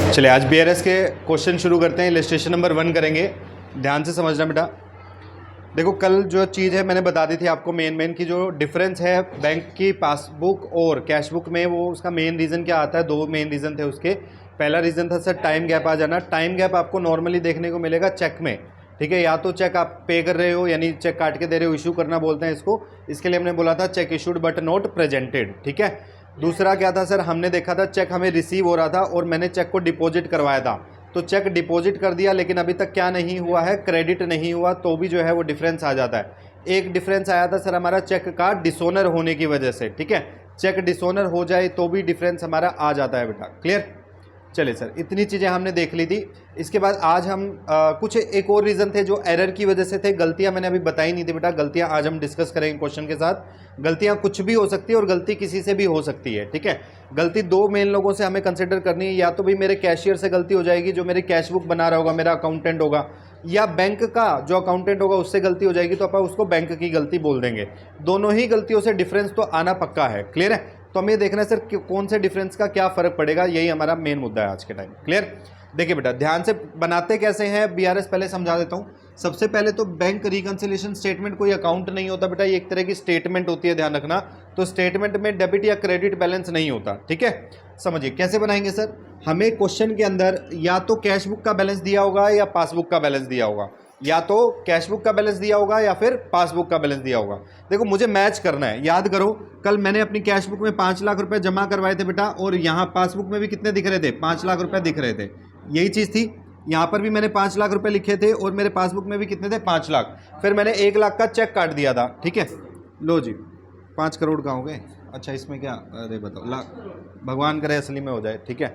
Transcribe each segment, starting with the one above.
चलिए आज बीआरएस के क्वेश्चन शुरू करते हैं। इलस्ट्रेशन नंबर 1 करेंगे, ध्यान से समझना बेटा। देखो कल जो चीज़ है मैंने बता दी थी आपको, मेन की जो डिफरेंस है बैंक की पासबुक और कैश बुक में, वो उसका मेन रीज़न क्या आता है। दो मेन रीज़न थे उसके। पहला रीज़न था सर टाइम गैप आ जाना। टाइम गैप आपको नॉर्मली देखने को मिलेगा चेक में, ठीक है। या तो चेक आप पे कर रहे हो यानी चेक काट के दे रहे हो, इशू करना बोलते हैं इसको। इसके लिए हमने बोला था check issued but not presented, ठीक है। दूसरा क्या था सर, हमने देखा था चेक हमें रिसीव हो रहा था और मैंने चेक को डिपॉजिट करवाया था, तो चेक डिपॉजिट कर दिया लेकिन अभी तक क्या नहीं हुआ है, क्रेडिट नहीं हुआ, तो भी जो है वो डिफरेंस आ जाता है। एक डिफरेंस आया था सर हमारा चेक का डिसोनर होने की वजह से, ठीक है। चेक डिसोनर हो जाए तो भी डिफरेंस हमारा आ जाता है बेटा, क्लियर। चलिए सर, इतनी चीज़ें हमने देख ली थी। इसके बाद आज हम कुछ एक और रीज़न थे जो एरर की वजह से थे। गलतियां मैंने अभी बताई नहीं थी बेटा, गलतियां आज हम डिस्कस करेंगे क्वेश्चन के साथ। गलतियां कुछ भी हो सकती है और गलती किसी से भी हो सकती है, ठीक है। गलती दो मेन लोगों से हमें कंसिडर करनी है, या तो भी मेरे कैशियर से गलती हो जाएगी जो मेरी कैश बुक बना रहा होगा, मेरा अकाउंटेंट होगा, या बैंक का जो अकाउंटेंट होगा उससे गलती हो जाएगी, तो अपन उसको बैंक की गलती बोल देंगे। दोनों ही गलतियों से डिफरेंस तो आना पक्का है, क्लियर है। तो हमें देखना है सर कौन से डिफरेंस का क्या फ़र्क पड़ेगा, यही हमारा मेन मुद्दा है आज के टाइम, क्लियर। देखिए बेटा ध्यान से, बनाते कैसे हैं बीआरएस पहले समझा देता हूँ। सबसे पहले तो बैंक रिकंसिलिएशन स्टेटमेंट कोई अकाउंट नहीं होता बेटा, ये एक तरह की स्टेटमेंट होती है, ध्यान रखना। तो स्टेटमेंट में डेबिट या क्रेडिट बैलेंस नहीं होता, ठीक है। समझिए कैसे बनाएंगे सर। हमें क्वेश्चन के अंदर या तो कैश बुक का बैलेंस दिया होगा या पासबुक का बैलेंस दिया होगा, या तो कैश बुक का बैलेंस दिया होगा या फिर पासबुक का बैलेंस दिया होगा। देखो मुझे मैच करना है, याद करो कल मैंने अपनी कैश बुक में 5 लाख रुपए जमा करवाए थे बेटा, और यहाँ पासबुक में भी कितने दिख रहे थे, 5 लाख रुपए दिख रहे थे, यही चीज़ थी। यहाँ पर भी मैंने 5 लाख रुपए लिखे थे और मेरे पासबुक में भी कितने थे, 5 लाख। फिर मैंने 1 लाख का चेक काट दिया था, ठीक है। लो जी 5 करोड़ का हो गए। अच्छा इसमें क्या, अरे बताओ, लाख भगवान करे असली में हो जाए, ठीक है।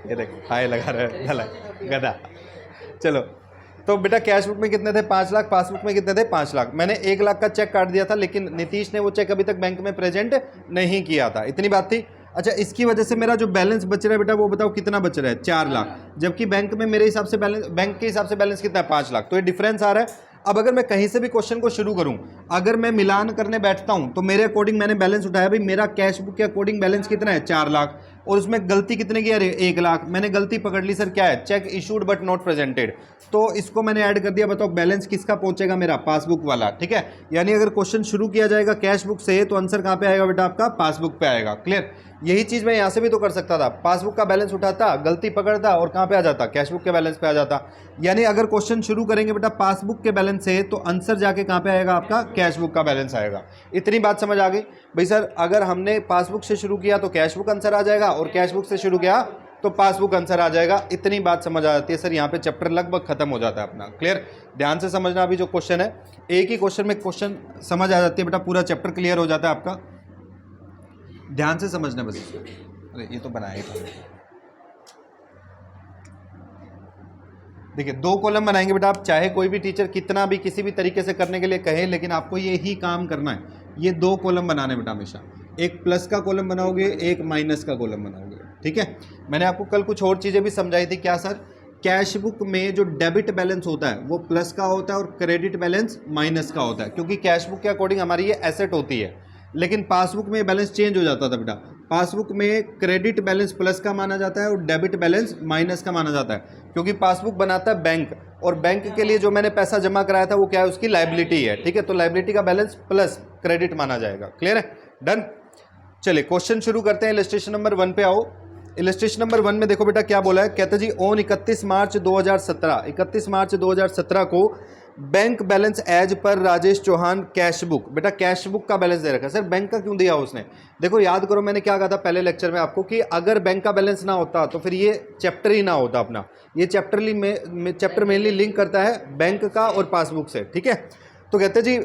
ये देख हाय लगा रहे गधा। चलो तो बेटा कैश बुक में कितने थे, 5 लाख, पासबुक में कितने थे, 5 लाख। मैंने 1 लाख का चेक काट दिया था, लेकिन नीतीश ने वो चेक अभी तक बैंक में प्रेजेंट नहीं किया था, इतनी बात थी। अच्छा इसकी वजह से मेरा जो बैलेंस बच रहा है बेटा, वो बताओ कितना बच रहा है, 4 लाख, जबकि बैंक में मेरे हिसाब से बैलेंस, बैंक के हिसाब से बैलेंस कितना है, 5 लाख। तो ये डिफरेंस आ रहा है। अब अगर मैं कहीं से भी क्वेश्चन को शुरू करूं, अगर मैं मिलान करने बैठता हूं तो मेरे अकॉर्डिंग मैंने बैलेंस उठाया, भाई मेरा कैश बुक के अकॉर्डिंग बैलेंस कितना है, 4 लाख, और उसमें गलती कितने की, अरे 1 लाख। मैंने गलती पकड़ ली सर, क्या है, check issued but not presented, तो इसको मैंने ऐड कर दिया। बताओ बैलेंस किसका पहुंचेगा, मेरा पासबुक वाला, ठीक है। यानी अगर क्वेश्चन शुरू किया जाएगा कैश बुक से तो आंसर कहां पे आएगा बेटा, आपका पासबुक पे आएगा, क्लियर। यही चीज मैं यहां से भी तो कर सकता था, पासबुक का बैलेंस उठाता, गलती पकड़ता और कहां पे आ जाता, कैश बुक के बैलेंस पे आ जाता। यानी अगर क्वेश्चन शुरू करेंगे बेटा पासबुक के बैलेंस से तो आंसर जाके कहां पे आएगा, आपका कैश बुक का बैलेंस आएगा। इतनी बात समझ आ गई भाई सर। अगर हमने पासबुक से शुरू किया तो कैश बुक आंसर आ जाएगा, और कैश बुक से शुरू किया तो पासबुक आंसर आ जाएगा। इतनी बात समझ आ जाती है सर, यहाँ पे चैप्टर लगभग खत्म हो जाता है अपना, क्लियर। ध्यान से समझना, अभी जो क्वेश्चन है एक ही क्वेश्चन में क्वेश्चन समझ आ जाती है बेटा, पूरा चैप्टर क्लियर हो जाता है आपका। ध्यान से समझना बस। अरे ये तो बनाया था, देखिए 2 कॉलम बनाएंगे बेटा आप, चाहे कोई भी टीचर कितना भी किसी भी तरीके से करने के लिए कहे, लेकिन आपको ये ही काम करना है। ये 2 कॉलम बनाने बेटा हमेशा, एक प्लस का कॉलम बनाओगे, एक माइनस का कॉलम बनाओगे, ठीक है। मैंने आपको कल कुछ और चीज़ें भी समझाई थी, क्या सर, कैश बुक में जो डेबिट बैलेंस होता है वो प्लस का होता है और क्रेडिट बैलेंस माइनस का होता है, क्योंकि कैश बुक के अकॉर्डिंग हमारी ये एसेट होती है। लेकिन पासबुक में बैलेंस चेंज हो जाता था बेटा, पासबुक में क्रेडिट बैलेंस प्लस का माना जाता है और डेबिट बैलेंस माइनस का माना जाता है, क्योंकि पासबुक बनाता है बैंक, और बैंक के लिए जो मैंने पैसा जमा कराया था वो क्या है, उसकी लायबिलिटी है, ठीक है। तो लायबिलिटी का बैलेंस प्लस क्रेडिट माना जाएगा, क्लियर है, डन। चलिए क्वेश्चन शुरू करते हैं। इलस्ट्रेशन नंबर 1 पे आओ। इलस्ट्रेशन नंबर 1 में देखो बेटा क्या बोला है, कहते जी ऑन 31 मार्च 2017 को bank balance as per Rajesh Chauhan cash book, बेटा कैश बुक का बैलेंस दे रखा है सर, बैंक का क्यों दिया उसने। देखो याद करो मैंने क्या कहा था पहले लेक्चर में आपको, कि अगर बैंक का बैलेंस ना होता तो फिर ये चैप्टर ही ना होता अपना। ये चैप्टर मेनली लिंक करता है बैंक का और पासबुक से, ठीक है। तो कहते जी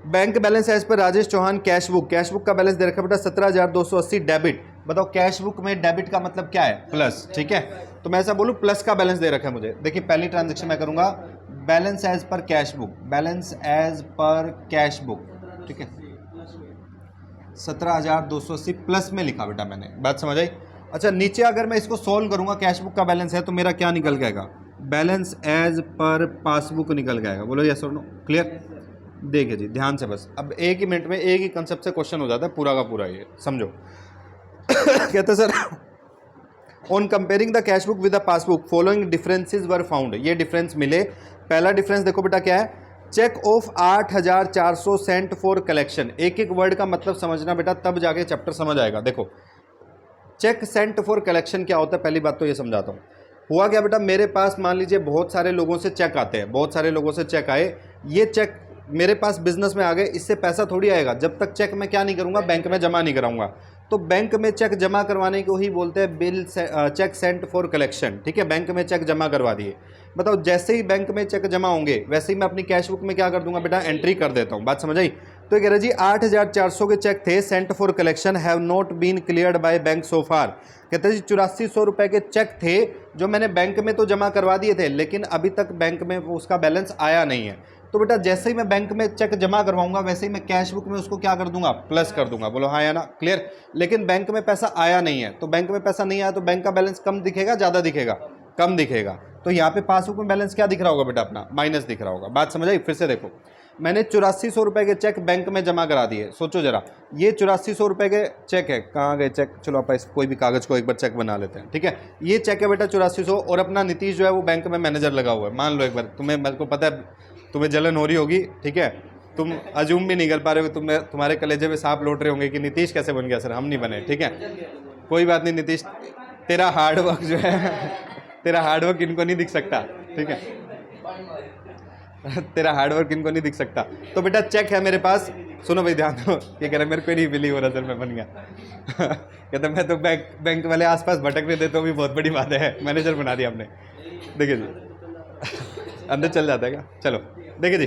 bank balance as per Rajesh Chauhan cash book का बैलेंस दे रखा बेटा 17,280 डेबिट। बताओ कैश बुक में डेबिट का मतलब क्या है, प्लस, ठीक है। तो मैं ऐसा बोलूँ प्लस का बैलेंस दे रखा है मुझे। देखिए पहली ट्रांजेक्शन मैं करूंगा balance as per cash book, balance as per cash book, ठीक है। 17,280 प्लस में लिखा बेटा मैंने, बात समझ आई। अच्छा नीचे अगर मैं इसको सोल्व करूंगा, कैश बुक का बैलेंस है तो मेरा क्या निकल जाएगा, बैलेंस एज पर पासबुक निकल जाएगा। बोलो यस और नो, क्लियर। देखिए जी ध्यान से, बस अब एक ही मिनट में एक ही कंसेप्ट से क्वेश्चन हो जाता है पूरा का पूरा, ये समझो। कहते sir on comparing the cash book with the passbook following differences were found, ये डिफरेंस मिले। पहला डिफरेंस देखो बेटा क्या है, cheque of 8400 sent for collection. एक एक वर्ड का मतलब समझना बेटा, तब जाके चैप्टर समझ आएगा। देखो चेक सेंट फॉर कलेक्शन क्या होता है, पहली बात तो ये समझाता हूँ। हुआ क्या बेटा, मेरे पास मान लीजिए बहुत सारे लोगों से चेक आते हैं, बहुत सारे लोगों से चेक आए, ये चेक मेरे पास बिजनेस में आ गए, इससे पैसा थोड़ी आएगा जब तक चेक मैं क्या नहीं करूँगा, बैंक में जमा नहीं कराऊंगा। तो बैंक में चेक जमा करवाने को ही बोलते हैं bill cheque sent for collection, ठीक है। बैंक में चेक जमा करवा दिए, बताओ जैसे ही बैंक में चेक जमा होंगे वैसे ही मैं अपनी कैश बुक में क्या कर दूंगा बेटा, एंट्री कर देता हूँ। बात समझ आई। तो कह रहे जी 8400 के चेक थे, sent for collection have not been cleared by bank so far. कहते हैं जी 8400 रुपये के चेक थे जो मैंने बैंक में तो जमा करवा दिए थे, लेकिन अभी तक बैंक में उसका बैलेंस आया नहीं है। तो बेटा जैसे ही मैं बैंक में चेक जमा करवाऊंगा वैसे ही मैं कैश बुक में उसको क्या कर दूंगा, प्लस कर दूंगा। बोलो हाँ या ना, क्लियर। लेकिन बैंक में पैसा आया नहीं है, तो बैंक में पैसा नहीं आया तो बैंक का बैलेंस कम दिखेगा, ज़्यादा दिखेगा, कम दिखेगा। तो यहाँ पे पासबुक में बैलेंस क्या दिख रहा होगा बेटा, अपना माइनस दिख रहा होगा। बात समझ आई। फिर से देखो, मैंने 8400 रुपये के चेक बैंक में जमा करा दिए। सोचो जरा, ये 8400 रुपये के चेक है, कहाँ गए चेक, चलो आप इस कोई भी कागज़ को एक बार चेक बना लेते हैं, ठीक है। ये चेक है बेटा 8400, और अपना नीतीश जो है वो बैंक में मैनेजर लगा हुआ है। मान लो एक बार, तुम्हें, मेरे को पता है तुम्हें जलन हो रही होगी, ठीक है, तुम अजूम भी नहीं कर पा रहे हो, तुम्हारे कलेजे में सांप लौट रहे होंगे कि नीतीश कैसे बन गया सर, हम नहीं बने, ठीक है। कोई बात नहीं नीतीश, तेरा हार्डवर्क जो है तेरा हार्डवर्क इनको नहीं दिख सकता, ठीक है तेरा हार्डवर्क इनको नहीं दिख सकता। तो बेटा चेक है मेरे पास, सुनो भाई ध्यान दो, ये कह रहा है मेरे को नहीं बिलीव हो रहा सर मैं बन गया कहता मैं तो बैंक वाले आसपास भटकने देते हो भी बहुत बड़ी बात है, मैनेजर बना दिया आपने। देखिए जी अंदर चल जाता है क्या, चलो देखिए जी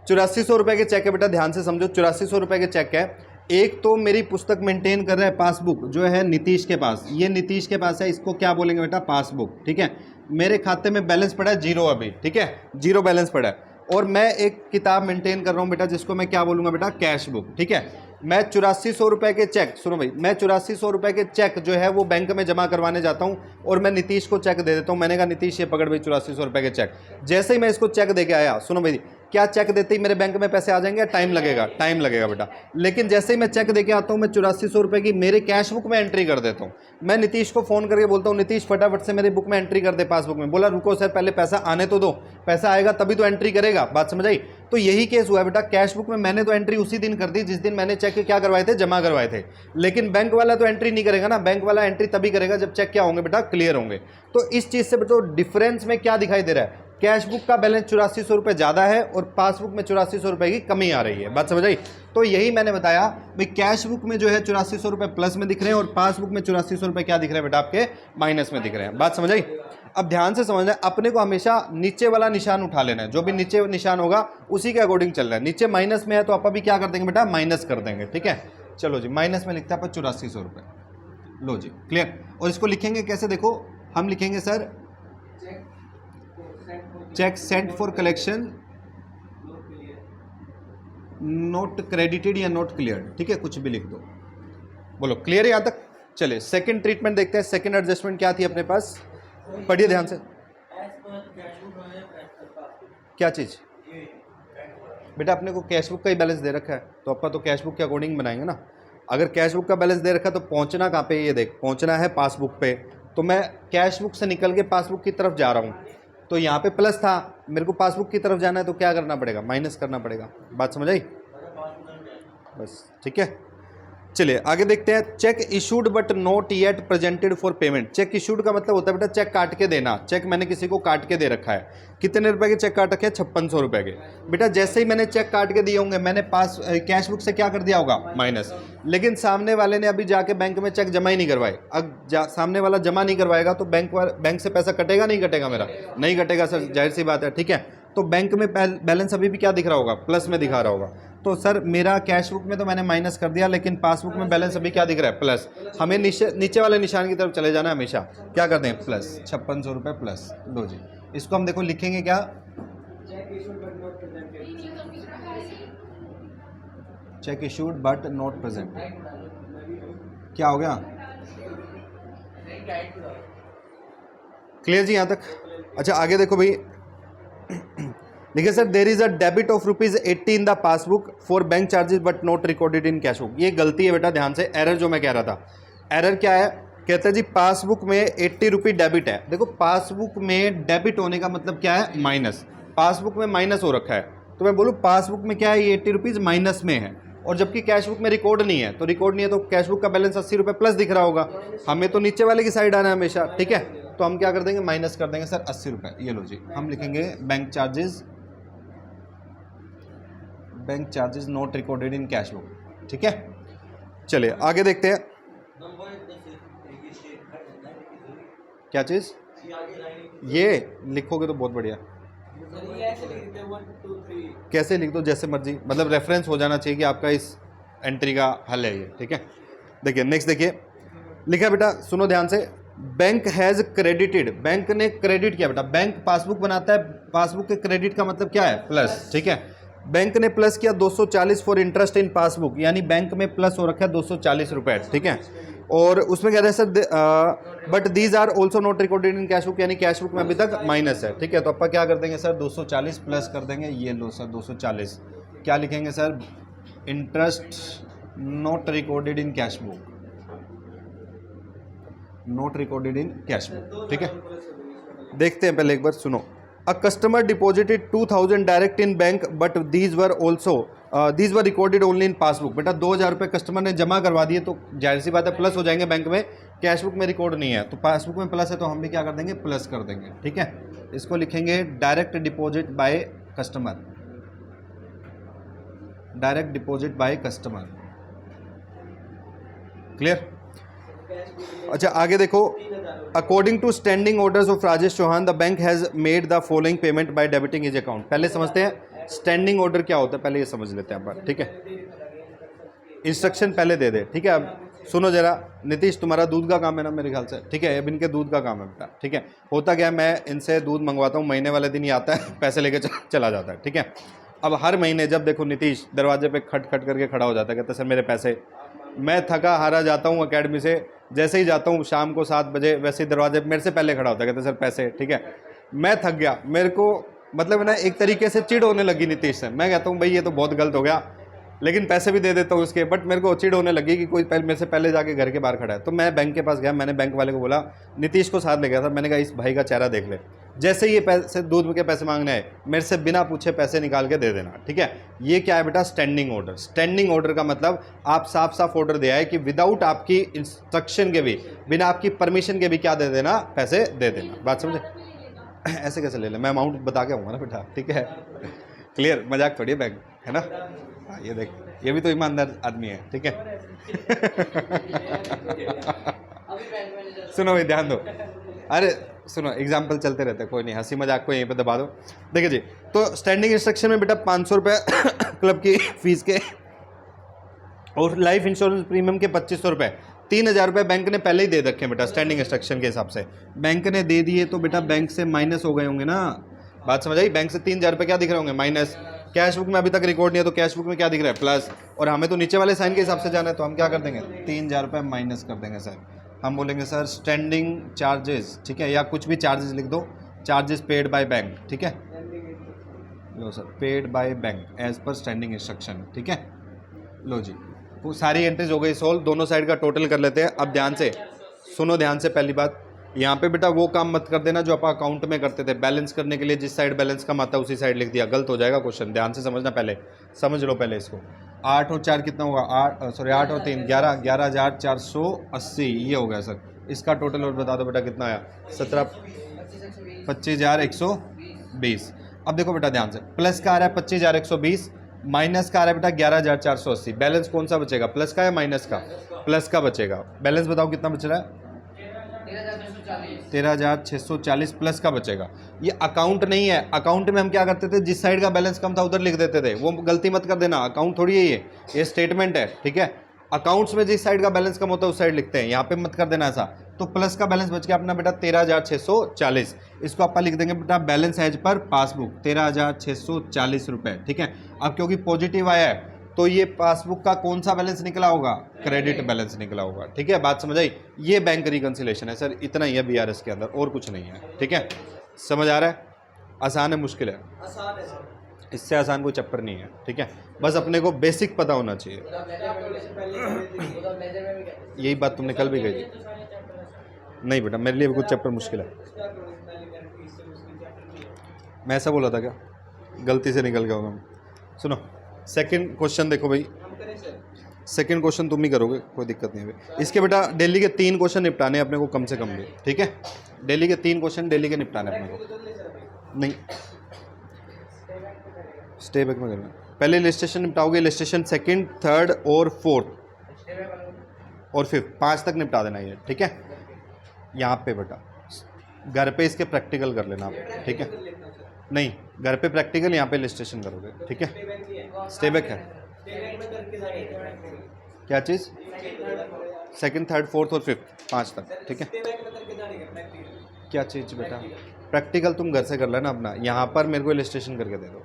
8400 रुपये के चेक है बेटा, ध्यान से समझो। 8400 रुपये के चेक है। एक तो मेरी पुस्तक मेंटेन कर रहा है पासबुक जो है नीतीश के पास, ये नीतीश के पास है, इसको क्या बोलेंगे बेटा, पासबुक, ठीक है। मेरे खाते में बैलेंस पड़ा है जीरो अभी, ठीक है, जीरो बैलेंस पड़ा है। और मैं एक किताब मेंटेन कर रहा हूँ बेटा जिसको मैं क्या बोलूँगा बेटा, कैश बुक, ठीक है। मैं 8400 रुपये के चेक, सुनो भाई, मैं 8400 रुपये के चेक जो है वो बैंक में जमा करवाने जाता हूँ और मैं नीतीश को चेक दे देता हूँ। मैंने कहा नीतीश ये पकड़ भाई 8400 रुपये के चेक। जैसे ही मैं इसको चेक दे के आया, सुनो भाई, क्या चेक देते ही मेरे बैंक में पैसे आ जाएंगे, टाइम लगेगा, टाइम लगेगा बेटा। लेकिन जैसे ही मैं चेक दे के आता हूँ मैं 8400 रुपये की मेरे कैश बुक में एंट्री कर देता हूँ। मैं नीतीश को फ़ोन करके बोलता हूँ नीतीश फटाफट से मेरी बुक में एंट्री कर दे पासबुक में। बोला रुको सर पहले पैसा आने तो दो, पैसा आएगा तभी तो एंट्री करेगा। बात समझ आई। तो यही केस हुआ है बेटा, कैश बुक में मैंने तो एंट्री उसी दिन कर दी जिस दिन मैंने चेक क्या करवाए थे, जमा करवाए थे। लेकिन बैंक वाला तो एंट्री नहीं करेगा ना, बैंक वाला एंट्री तभी करेगा जब चेक क्या होंगे बेटा, क्लियर होंगे। तो इस चीज़ से बेटा डिफरेंस में क्या दिखाई दे रहा है, कैश बुक का बैलेंस 8400 रुपये ज़्यादा है और पासबुक में 8400 रुपये की कमी आ रही है। बात समझ आई। तो यही मैंने बताया भाई, कैश बुक में जो है 8400 रुपये प्लस में दिख रहे हैं और पासबुक में 8400 रुपये क्या दिख रहे हैं बेटा, आपके माइनस में दिख रहे हैं। बात समझ आई। अब ध्यान से समझना है, अपने को हमेशा नीचे वाला निशान उठा लेना है, जो भी नीचे निशान होगा उसी के अकॉर्डिंग चलना है। नीचे माइनस में है तो आप अभी क्या कर देंगे बेटा, माइनस कर देंगे, ठीक है। चलो जी, माइनस में लिखता है 8400 रुपये, लो जी क्लियर। और इसको लिखेंगे कैसे, देखो हम लिखेंगे sir cheque sent for collection not credited या नोट क्लियर, ठीक है, कुछ भी लिख दो। बोलो क्लियर है यहाँ तक। चलिए सेकंड ट्रीटमेंट देखते हैं। सेकंड एडजस्टमेंट क्या थी अपने पास, पढ़िए ध्यान से। क्या चीज़ बेटा, अपने को कैश बुक का ही बैलेंस दे रखा है तो अपन तो कैश बुक के अकॉर्डिंग बनाएंगे ना। अगर कैश बुक का बैलेंस दे रखा है तो पहुंचना कहाँ पे, ये देख पहुंचना है पासबुक पे। तो मैं कैश बुक से निकल के पासबुक की तरफ जा रहा हूँ, तो यहाँ पे प्लस था, मेरे को पासबुक की तरफ जाना है तो क्या करना पड़ेगा, माइनस करना पड़ेगा। बात समझ आई, बस ठीक है। चलिए आगे देखते हैं। Check issued but not yet presented for payment. Check issued का मतलब होता है बेटा चेक काट के देना। चेक मैंने किसी को काट के दे रखा है, कितने रुपए के चेक काट रखे हैं, 5600 रुपए के। बेटा जैसे ही मैंने चेक काट के दिए होंगे मैंने कैश बुक से क्या कर दिया होगा, माइनस। लेकिन सामने वाले ने अभी जाके बैंक में चेक जमा ही नहीं करवाए। अब सामने वाला जमा नहीं करवाएगा तो बैंक से पैसा कटेगा नहीं कटेगा, मेरा नहीं कटेगा सर, जाहिर सी बात है, ठीक है। तो बैंक में बैलेंस अभी भी क्या दिख रहा होगा, प्लस में दिखा रहा होगा। तो सर मेरा कैश बुक में तो मैंने माइनस कर दिया, लेकिन पासबुक में बैलेंस अभी क्या दिख रहा है, प्लस। हमें नीचे वाले निशान की तरफ चले जाना है हमेशा। क्या करते हैं, प्लस 5600 रुपये प्लस। लो जी, इसको हम देखो लिखेंगे क्या, check issued but not present. क्या हो गया, क्लियर जी यहाँ तक। अच्छा आगे देखो भाई, देखिए sir there is a debit of ₹80 in the passbook for bank charges but not recorded in cash book. ये गलती है बेटा, ध्यान से। एरर जो मैं कह रहा था, एरर क्या है, कहते हैं जी पासबुक में 80 रुपये डेबिट है। देखो पासबुक में डेबिट होने का मतलब क्या है, माइनस। पासबुक में माइनस हो रखा है तो मैं बोलूँ पासबुक में क्या है, ये 80 रुपीज़ माइनस में है, और जबकि कैश बुक में रिकॉर्ड नहीं है, तो रिकॉर्ड नहीं है तो कैश बुक का बैलेंस 80 रुपये प्लस दिख रहा होगा। हमें तो नीचे वाले की साइड आना है हमेशा, ठीक है। तो हम क्या कर देंगे, माइनस कर देंगे सर 80 रुपये। ये लो जी, हम लिखेंगे bank charges not recorded in cash book, ठीक है। चलिए आगे देखते हैं। क्या चीज़, ये लिखोगे तो बहुत बढ़िया। कैसे लिख दो, जैसे मर्जी, मतलब रेफरेंस हो जाना चाहिए कि आपका इस एंट्री का हल है ये, ठीक है। देखिए नेक्स्ट देखिए, लिखा है बेटा, सुनो ध्यान से। बैंक हैज़ क्रेडिटेड, बैंक ने क्रेडिट किया बेटा। बैंक पासबुक बनाता है, पासबुक के क्रेडिट का मतलब क्या है, प्लस, ठीक है। बैंक ने प्लस किया 240 फॉर इंटरेस्ट इन पासबुक, यानी बैंक में प्लस हो रखा है 240 रुपये, ठीक है। और उसमें कह रहे हैं sir but these are also not recorded in cash book, यानी कैश बुक में अभी तक माइनस है, ठीक है। तो अपन क्या कर देंगे सर, 240 प्लस कर देंगे, ये लो सर 240, क्या लिखेंगे sir, interest not recorded in cash book, not recorded in cash book, ठीक है। देखते हैं पहले एक बार, सुनो। A customer deposited 2000 direct in bank but these were recorded only in passbook. बेटा 2000 रुपये कस्टमर ने जमा करवा दिए, तो जाहिर सी बात है प्लस हो जाएंगे बैंक में, कैश बुक में रिकॉर्ड नहीं है, तो पासबुक में प्लस है तो हम भी क्या कर देंगे, प्लस कर देंगे, ठीक है। इसको लिखेंगे direct deposit by customer, direct deposit by customer, clear. अच्छा आगे देखो, according to standing orders of Rajesh Chauhan the bank has made the following payment by debiting his account. पहले समझते हैं स्टैंडिंग ऑर्डर क्या होता है, पहले ये समझ लेते हैं आप, ठीक है। इंस्ट्रक्शन पहले दे दे, ठीक है। अब सुनो जरा, नीतीश तुम्हारा दूध का काम है ना मेरे ख्याल से, ठीक है। अब इनके दूध का काम है बेटा, ठीक है। होता क्या है, मैं इनसे दूध मंगवाता हूँ, महीने वाले दिन ही आता है, पैसे लेके चला जाता है, ठीक है। अब हर महीने जब देखो नीतीश दरवाजे पे खट खट करके खड़ा हो जाता है, कहता है सर मेरे पैसे। मैं थका हारा जाता हूँ अकेडमी से, जैसे ही जाता हूँ शाम को 7 बजे, वैसे ही दरवाजे पे मेरे से पहले खड़ा होता है, कहते सर पैसे, ठीक है। मैं थक गया, मेरे को मतलब ना एक तरीके से चिढ़ होने लगी नीतीश से। मैं कहता हूँ भाई ये तो बहुत गलत हो गया, लेकिन पैसे भी दे देता हूँ उसके, बट मेरे को चिढ़ होने लगी कि कोई मेरे से पहले जाके घर के बाहर खड़ा है। तो मैं बैंक के पास गया, मैंने बैंक वाले को बोला, नीतीश को साथ ले गया था, मैंने कहा इस भाई का चेहरा देख ले, जैसे ही ये पैसे दूध के पैसे मांगने आए, मेरे से बिना पूछे पैसे निकाल के दे देना, ठीक है। ये क्या है बेटा, स्टैंडिंग ऑर्डर। स्टैंडिंग ऑर्डर का मतलब आप साफ साफ ऑर्डर दिया है कि विदाउट आपकी इंस्ट्रक्शन के भी, बिना आपकी परमिशन के भी क्या दे देना, पैसे दे देना। बात समझे, ऐसे कैसे ले लें, मैं अमाउंट बता के आऊँगा ना बेटा, ठीक है। क्लियर, मजाक थोड़ी है बैंक, है ना। हाँ ये देख, ये भी तो ईमानदार आदमी है, ठीक है। सुनो भाई ध्यान दो, अरे सुनो, एग्जाम्पल चलते रहते हैं, कोई नहीं, हंसी मजाक को यहीं पे दबा दो। देखिए जी, तो स्टैंडिंग इंस्ट्रक्शन में बेटा 500 रुपये क्लब की फीस के, और लाइफ इंश्योरेंस प्रीमियम के 2500 रुपये, 3000 रुपये बैंक ने पहले ही दे रखे हैं बेटा, स्टैंडिंग इंस्ट्रक्शन के हिसाब से बैंक ने दे दिए, तो बेटा बैंक से माइनस हो गए होंगे ना। बात समझ आई, बैंक से 3000 रुपये क्या दिख रहे होंगे, माइनस। कैश बुक में अभी तक रिकॉर्ड नहीं है, तो कैश बुक में क्या दिख रहा है, प्लस। और हमें तो नीचे वाले साइन के हिसाब से जाना है, तो हम क्या कर देंगे, 3000 रुपये माइनस कर देंगे सर। हम बोलेंगे सर स्टैंडिंग चार्जेस, ठीक है, या कुछ भी चार्जेस लिख दो, चार्जेस पेड बाय बैंक, ठीक है। लो sir, paid by bank as per standing instruction, ठीक है। लो जी, वो सारी एंट्रीज हो गई सोल्व, दोनों साइड का टोटल कर लेते हैं। अब ध्यान से सुनो, ध्यान से, पहली बात यहाँ पे बेटा वो काम मत कर देना जो आप अकाउंट में करते थे, बैलेंस करने के लिए जिस साइड बैलेंस कम आता है उसी साइड लिख दिया, गलत हो जाएगा क्वेश्चन। ध्यान से समझना, पहले समझ लो पहले इसको। 8 और 4 कितना होगा, 8 और 3 11, 11,480 ये हो गया सर। इसका टोटल और बता दो बेटा कितना आया, 25,120। अब देखो बेटा ध्यान से, प्लस का आ रहा है 25,120, माइनस का आ रहा है बेटा 11,480। बैलेंस कौन सा बचेगा, प्लस का या माइनस का, प्लस का बचेगा। बैलेंस बताओ कितना बच रहा है, 13,640 प्लस का बचेगा। ये अकाउंट नहीं है, अकाउंट में हम क्या करते थे, जिस साइड का बैलेंस कम था उधर लिख देते थे, वो गलती मत कर देना, अकाउंट थोड़ी है ये स्टेटमेंट है, ठीक है। अकाउंट्स में जिस साइड का बैलेंस कम होता है उस साइड लिखते हैं, यहाँ पे मत कर देना ऐसा। तो प्लस का बैलेंस बच गया अपना बेटा 13,640, इसको आप लिख देंगे बेटा बैलेंस एज पर पासबुक 13,640 रुपये, ठीक है। अब क्योंकि पॉजिटिव आया है तो ये पासबुक का कौन सा बैलेंस निकला होगा, क्रेडिट बैलेंस निकला होगा, ठीक है। बात समझ आई, ये बैंक रिकंसिलेशन है सर, इतना ही है बीआरएस के अंदर, और कुछ नहीं है, ठीक है। समझ आ रहा है, आसान है मुश्किल है, आसान है सर, इससे आसान कोई चक्कर नहीं है, ठीक है। बस अपने को बेसिक पता होना चाहिए। यही बात तुमने कल भी कही थी, नहीं बेटा, मेरे लिए भी कुछ चैप्टर मुश्किल है। मैं ऐसा बोला था क्या? गलती से निकल गया होगा। सुनो, सेकंड क्वेश्चन देखो भाई, सेकंड क्वेश्चन तुम ही करोगे, कोई दिक्कत नहीं है। इसके बेटा डेली के 3 क्वेश्चन निपटाने अपने को कम से कम भी, ठीक है? डेली के 3 क्वेश्चन डेली के निपटाने अपने को। नहीं, स्टे बैक में करना। पहले इलस्ट्रेशन निपटाओगे, इलस्ट्रेशन सेकंड, थर्ड और फोर्थ और फिफ्थ, 5 तक निपटा देना ये, ठीक है? यहाँ पे बेटा घर पे इसके प्रैक्टिकल कर लेना आप, ठीक है? नहीं, घर पे प्रैक्टिकल, यहाँ पे इलस्ट्रेशन करोगे, ठीक है? स्टे बैक है क्या चीज़? सेकंड, थर्ड, फोर्थ और फिफ्थ, 5 तक, ठीक है? क्या चीज़ बेटा? प्रैक्टिकल तुम घर से कर लेना अपना, यहाँ पर मेरे को इलस्ट्रेशन करके दे दो।